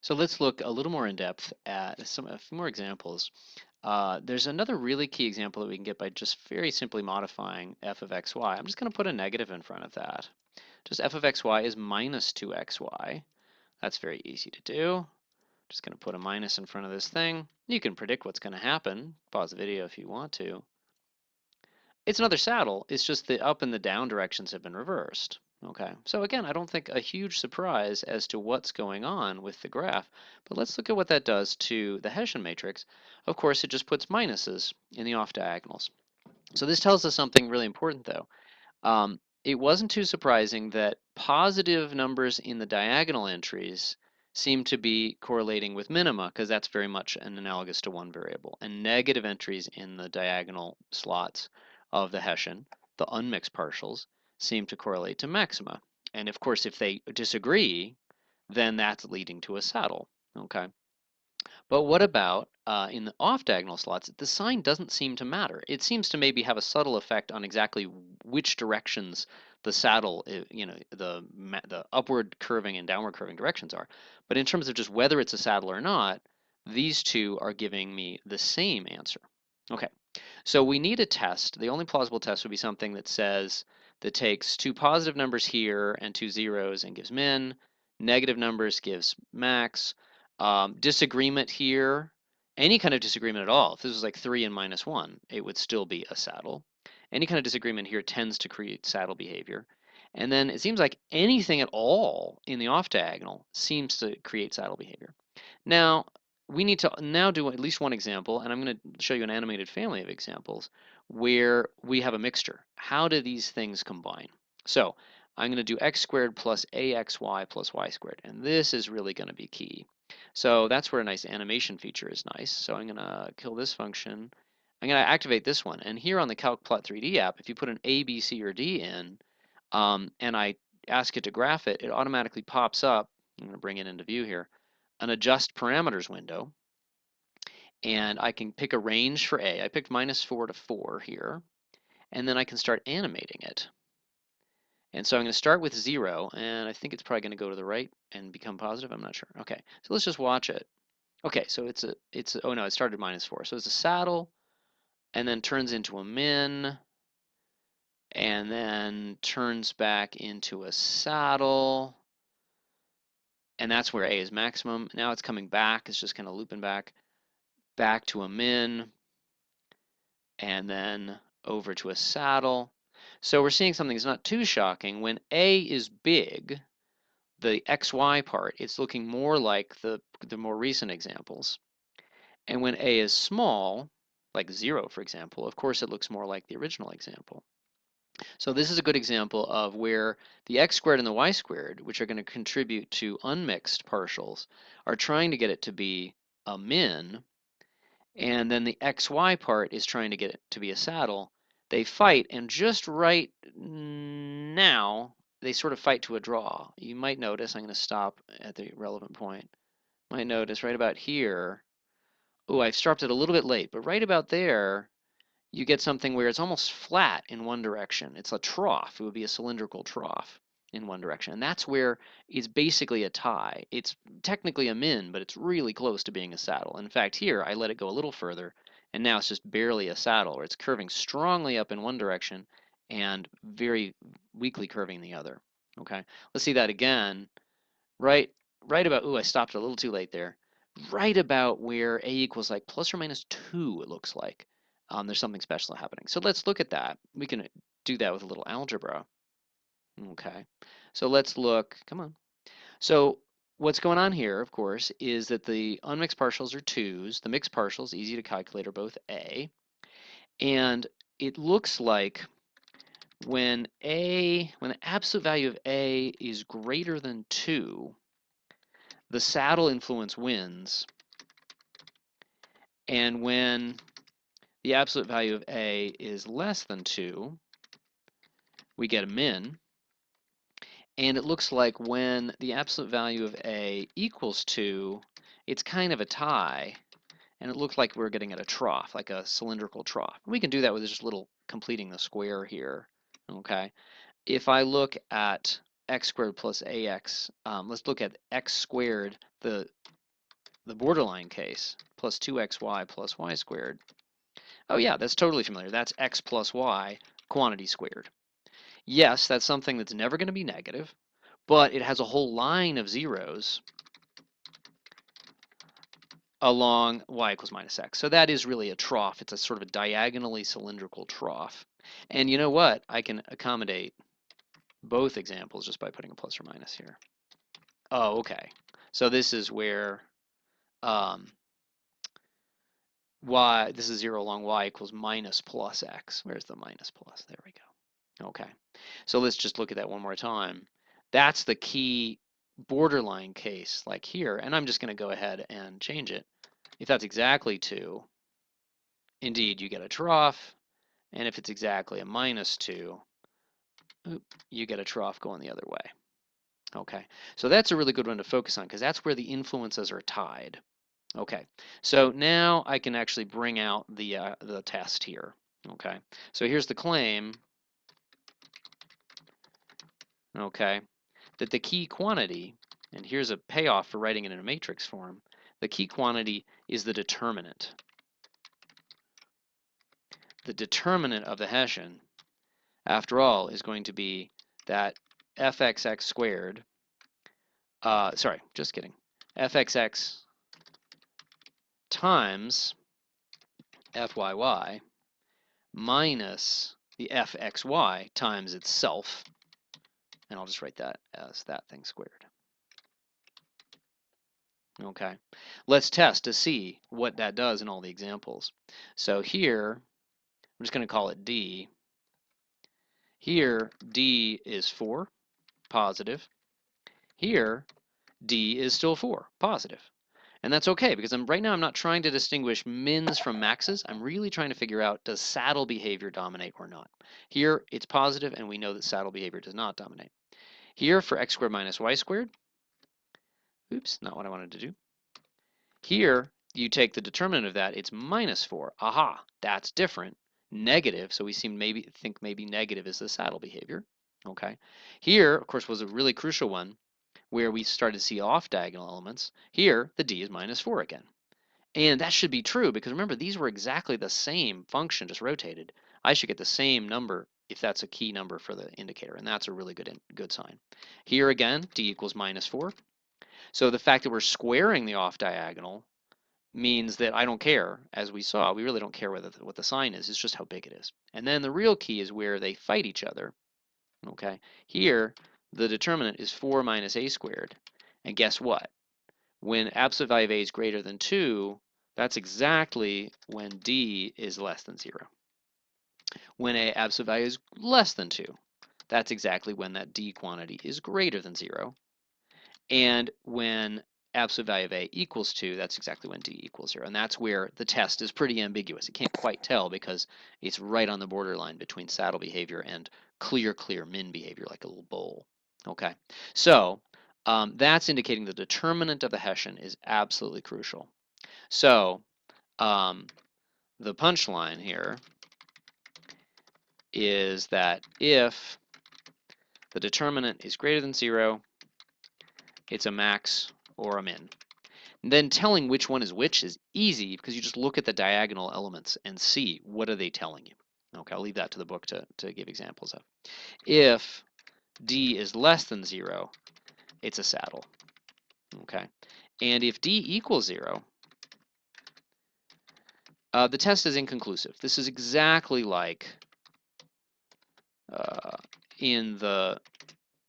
So let's look a little more in depth at a few more examples. There's another really key example that we can get by just very simply modifying f of xy. I'm just going to put a negative in front of that. Just f of xy is minus 2xy. That's very easy to do. Just going to put a minus in front of this thing. You can predict what's going to happen. Pause the video if you want to. It's another saddle. It's just the up and the down directions have been reversed. Okay, so again, I don't think a huge surprise as to what's going on with the graph, but let's look at what that does to the Hessian matrix. Of course, it just puts minuses in the off diagonals. So this tells us something really important though. It wasn't too surprising that positive numbers in the diagonal entries seem to be correlating with minima, because that's very much an analogous to one variable, and negative entries in the diagonal slots of the Hessian, the unmixed partials, seem to correlate to maxima. And of course, if they disagree, then that's leading to a saddle. Okay. But what about in the off-diagonal slots? The sign doesn't seem to matter. It seems to maybe have a subtle effect on exactly which directions the saddle, the upward curving and downward curving directions are. But in terms of just whether it's a saddle or not, these two are giving me the same answer. Okay, so we need a test. The only plausible test would be something that takes two positive numbers here and two zeros and gives min, negative numbers gives max, disagreement here, any kind of disagreement at all. If this was like 3 and minus 1, it would still be a saddle. Any kind of disagreement here tends to create saddle behavior. And then it seems like anything at all in the off diagonal seems to create saddle behavior. Now, we need to now do at least one example, and I'm going to show you an animated family of examples where we have a mixture. How do these things combine? So I'm going to do x squared plus axy plus y squared, and this is really going to be key. So that's where a nice animation feature is nice. So I'm going to kill this function. I'm going to activate this one. And here on the CalcPlot3D app, if you put an A, B, C, or D in, and I ask it to graph it, it automatically pops up. I'm going to bring it into view here, an adjust parameters window. And I can pick a range for A. I picked -4 to 4 here. And then I can start animating it. And so I'm going to start with 0, and I think it's probably going to go to the right and become positive. I'm not sure. Okay, so let's just watch it. Okay, so oh no, it started -4. So it's a saddle, and then turns into a min, and then turns back into a saddle, and that's where A is maximum. Now it's coming back, it's just kind of looping back to a min, and then over to a saddle. So we're seeing something that's not too shocking. When A is big, the XY part, it's looking more like the more recent examples. And when A is small, like 0, for example, of course it looks more like the original example. So this is a good example of where the x squared and the y squared, which are going to contribute to unmixed partials, are trying to get it to be a min, and then the xy part is trying to get it to be a saddle. They fight, and just right now, they sort of fight to a draw. You might notice, I'm going to stop at the relevant point, might notice right about here, oh, I've stopped it a little bit late, but right about there, you get something where it's almost flat in one direction. It's a trough. It would be a cylindrical trough in one direction. And that's where it's basically a tie. It's technically a min, but it's really close to being a saddle. In fact, here I let it go a little further, and now it's just barely a saddle, or it's curving strongly up in one direction and very weakly curving the other. Okay, let's see that again. Right, right about, ooh, I stopped a little too late there. Right about where A equals like ±2, it looks like. There's something special happening. So let's look at that. We can do that with a little algebra. Okay, so let's look, come on. So what's going on here, of course, is that the unmixed partials are 2's. The mixed partials, easy to calculate, are both A. And it looks like when the absolute value of A is greater than 2, the saddle influence wins. And when the absolute value of A is less than 2, we get a min. And it looks like when the absolute value of A equals 2, it's kind of a tie. And it looks like we're getting at a trough, like a cylindrical trough. We can do that with just a little completing the square here. Okay. If I look at x squared plus ax, let's look at x squared, the the borderline case, plus 2xy plus y squared. Oh yeah, that's totally familiar. That's x plus y, quantity squared. Yes, that's something that's never going to be negative, but it has a whole line of zeros along y equals minus x. So that is really a trough. It's a sort of a diagonally cylindrical trough. And you know what? I can accommodate both examples just by putting a plus or minus here. Oh, okay. So this is where this is 0 along y equals minus plus x. Where's the minus plus? There we go. Okay. So let's just look at that one more time. That's the key borderline case, like here. And I'm just going to go ahead and change it. If that's exactly 2, indeed, you get a trough. And if it's exactly a minus 2, you get a trough going the other way. Okay, so that's a really good one to focus on because that's where the influences are tied. Okay, so now I can actually bring out the test here. Okay, so here's the claim. Okay, that the key quantity, and here's a payoff for writing it in a matrix form. The key quantity is the determinant. The determinant of the Hessian, after all, is going to be that fxx squared. Sorry, just kidding. fxx times fyy minus the fxy times itself, and I'll just write that as that thing squared. Okay, let's test to see what that does in all the examples. So here, I'm just going to call it D. Here, D is 4, positive. Here, D is still 4, positive. And that's okay because right now I'm not trying to distinguish mins from maxes. I'm really trying to figure out, does saddle behavior dominate or not? Here it's positive and we know that saddle behavior does not dominate. Here for x squared minus y squared, oops, not what I wanted to do. Here you take the determinant of that, it's minus 4. Aha, that's different. Negative, so we think maybe negative is the saddle behavior. Okay. Here, of course, was a really crucial one where we started to see off diagonal elements. Here, the d is minus 4 again. And that should be true because remember, these were exactly the same function, just rotated. I should get the same number if that's a key number for the indicator, and that's a really good sign. Here again, d equals minus 4. So the fact that we're squaring the off diagonal means that I don't care, as we saw, we really don't care what the sign is, it's just how big it is. And then the real key is where they fight each other. Okay, here the determinant is 4 minus a squared, and guess what? When absolute value of a is greater than 2, that's exactly when d is less than 0. When a absolute value is less than 2, that's exactly when that d quantity is greater than 0. And when absolute value of a equals 2, that's exactly when d equals 0. And that's where the test is pretty ambiguous. It can't quite tell because it's right on the borderline between saddle behavior and clear min behavior, like a little bowl. Okay, so that's indicating the determinant of the Hessian is absolutely crucial. So the punchline here is that if the determinant is greater than 0, it's a max or a min. And then telling which one is which is easy because you just look at the diagonal elements and see what are they telling you. Okay, I'll leave that to the book to give examples of. If d is less than 0, it's a saddle. Okay, and if d equals 0, the test is inconclusive. This is exactly like in the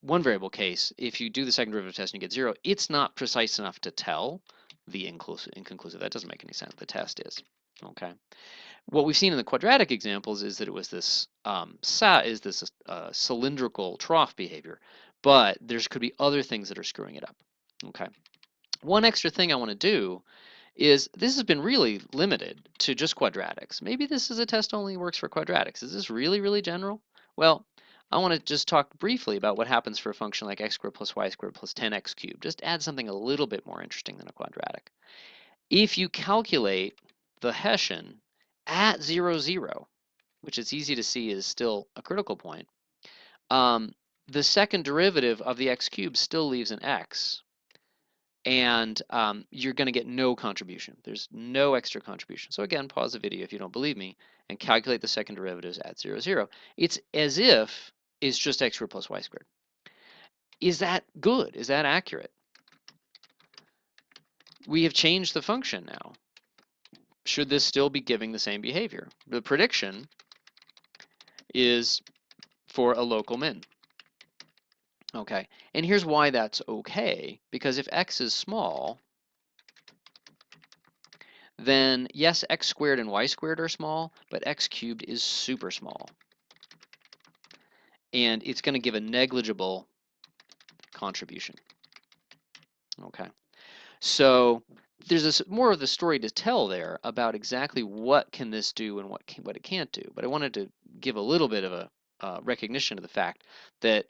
one variable case. If you do the second derivative test and you get 0, it's not precise enough to tell the inconclusive. That doesn't make any sense. The test is. Okay. What we've seen in the quadratic examples is that it was this cylindrical trough behavior, but there could be other things that are screwing it up. Okay. One extra thing I want to do is this has been really limited to just quadratics. Maybe this is a test only works for quadratics. Is this really, really general? Well, I want to just talk briefly about what happens for a function like x squared plus y squared plus 10x cubed. Just add something a little bit more interesting than a quadratic. If you calculate the Hessian at 0, 0, which it's easy to see is still a critical point, the second derivative of the x cubed still leaves an x. and you're going to get no contribution. There's no extra contribution. So again, pause the video if you don't believe me and calculate the second derivatives at 0, 0. It's as if it's just x squared plus y squared. Is that good? Is that accurate? We have changed the function now. Should this still be giving the same behavior? The prediction is for a local min. Okay, and here's why that's okay, because if x is small, then yes, x squared and y squared are small, but x cubed is super small. And it's going to give a negligible contribution. Okay, so there's more of the story to tell there about exactly what can this do and what it can't do. But I wanted to give a little bit of a recognition of the fact that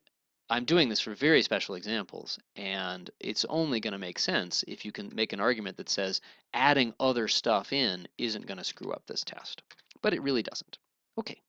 I'm doing this for very special examples, and it's only going to make sense if you can make an argument that says adding other stuff in isn't going to screw up this test. But it really doesn't. Okay.